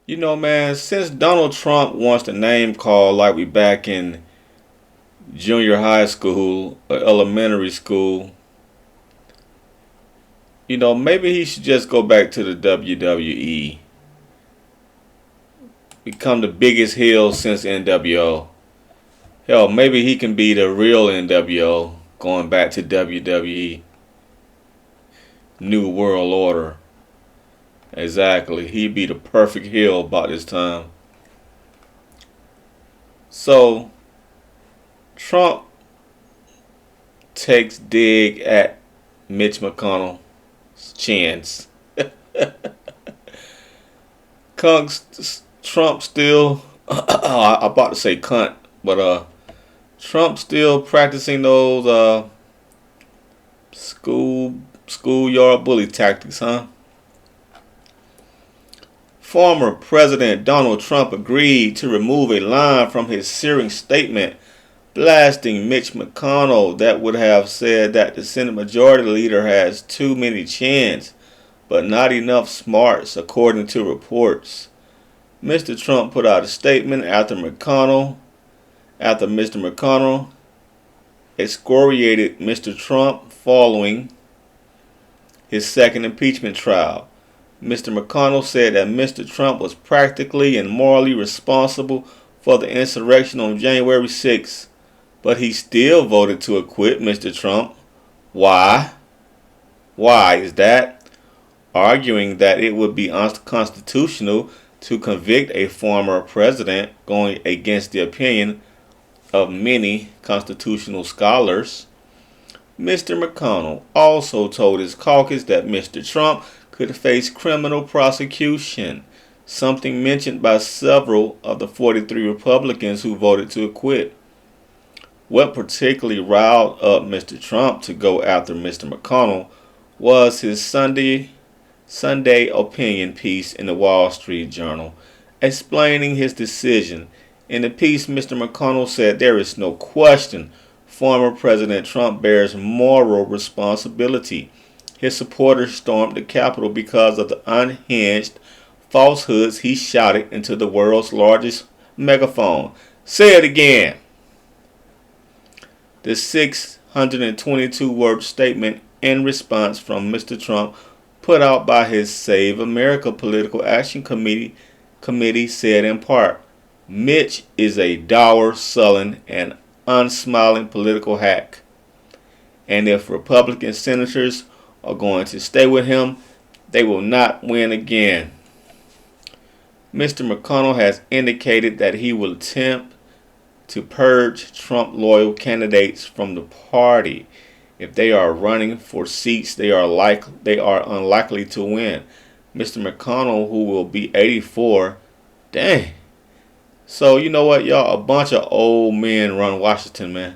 You know, man, since Donald Trump wants the name call like we back in junior high school or elementary school, maybe he should just go back to the WWE. Become the biggest heel since NWO. Hell, maybe he can be the real NWO going back to WWE. New World Order. Exactly. He'd be the perfect heel about this time. So, Trump takes dig at Mitch McConnell's chance. Trump still, I'm about to say cunt, but Trump still practicing those schoolyard bully tactics, huh? Former President Donald Trump agreed to remove a line from his searing statement blasting Mitch McConnell that would have said that the Senate Majority Leader has too many chins, but not enough smarts, according to reports. Mr. Trump put out a statement after Mr. McConnell excoriated Mr. Trump following his second impeachment trial. Mr. McConnell said that Mr. Trump was practically and morally responsible for the insurrection on January 6th, but he still voted to acquit Mr. Trump. Why? Why is that? Arguing that it would be unconstitutional to convict a former president, going against the opinion of many constitutional scholars. Mr. McConnell also told his caucus that Mr. Trump could face criminal prosecution, something mentioned by several of the 43 Republicans who voted to acquit. What particularly riled up Mr. Trump to go after Mr. McConnell was his Sunday opinion piece in the Wall Street Journal, explaining his decision. In the piece, Mr. McConnell said there is no question former President Trump bears moral responsibility. His supporters stormed the Capitol because of the unhinged falsehoods he shouted into the world's largest megaphone. Say it again. The 622-word statement in response from Mr. Trump put out by his Save America Political Action Committee said in part, Mitch is a dour, sullen, and unsmiling political hack. And if Republican senators are going to stay with him, they will not win again. Mr. McConnell has indicated that he will attempt to purge Trump-loyal candidates from the party. If they are running for seats, they are unlikely to win. Mr. McConnell, who will be 84, dang. So you know what, y'all? A bunch of old men run Washington, man.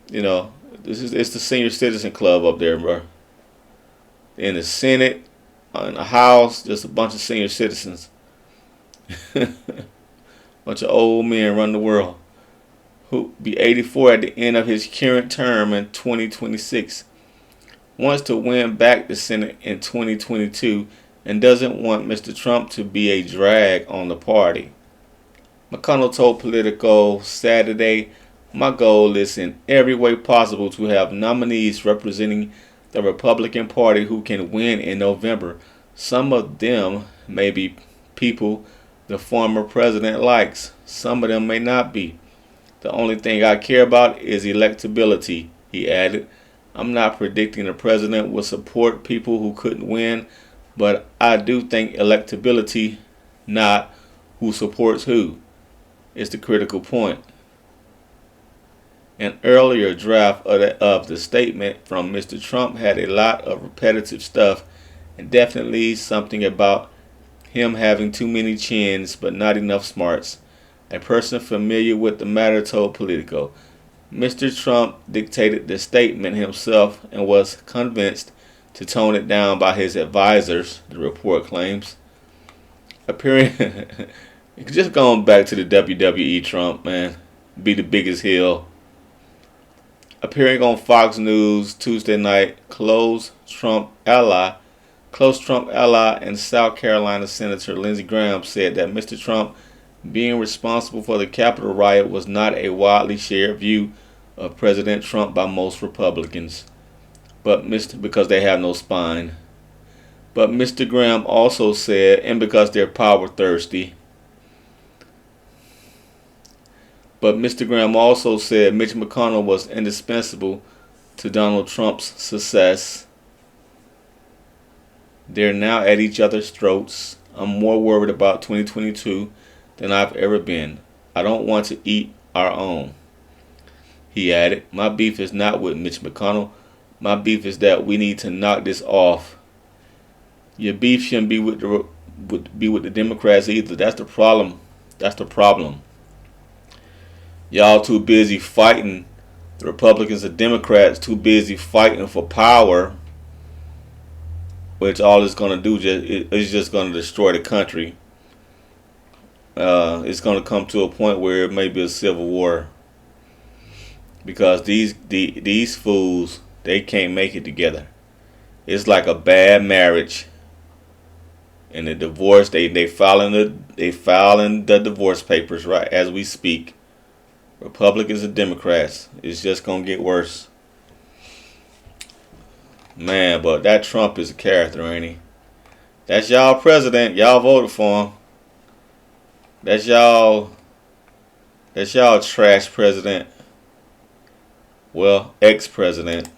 It's the senior citizen club up there, bro. In the Senate, in the House, just a bunch of senior citizens. Bunch of old men run the world. Who be 84 at the end of his current term in 2026. Wants to win back the Senate in 2022 and doesn't want Mr. Trump to be a drag on the party. McConnell told Politico Saturday, my goal is in every way possible to have nominees representing the Republican Party who can win in November. Some of them may be people the former president likes. Some of them may not be. The only thing I care about is electability, he added. I'm not predicting the president will support people who couldn't win, but I do think electability, not who supports who, is the critical point. An earlier draft of the statement from Mr. Trump had a lot of repetitive stuff and definitely something about him having too many chins but not enough smarts. A person familiar with the matter told Politico. Mr. Trump dictated the statement himself and was convinced to tone it down by his advisors, the report claims. Appearing, just going back to the WWE Trump, man, be the biggest heel. Appearing on Fox News Tuesday night, close Trump ally Close Trump ally and South Carolina Senator Lindsey Graham said that Mr. Trump being responsible for the Capitol riot was not a widely shared view of President Trump by most Republicans, because they have no spine. But Mr. Graham also said, and because they're power thirsty. But Mr. Graham also said Mitch McConnell was indispensable to Donald Trump's success. They're now at each other's throats. I'm more worried about 2022 than I've ever been. I don't want to eat our own. He added, my beef is not with Mitch McConnell. My beef is that we need to knock this off. Your beef shouldn't be with the Democrats either. That's the problem. That's the problem. Y'all too busy fighting. The Republicans and Democrats too busy fighting for power, which all it's going to do is just going to destroy the country. It's going to come to a point where it may be a civil war, because these fools, they can't make it together. It's like a bad marriage. And the divorce, they filing the divorce papers right as we speak. Republicans and Democrats. It's just gonna get worse. Man, but that Trump is a character, ain't he? That's y'all president. Y'all voted for him. That's y'all trash president. Well, ex-president.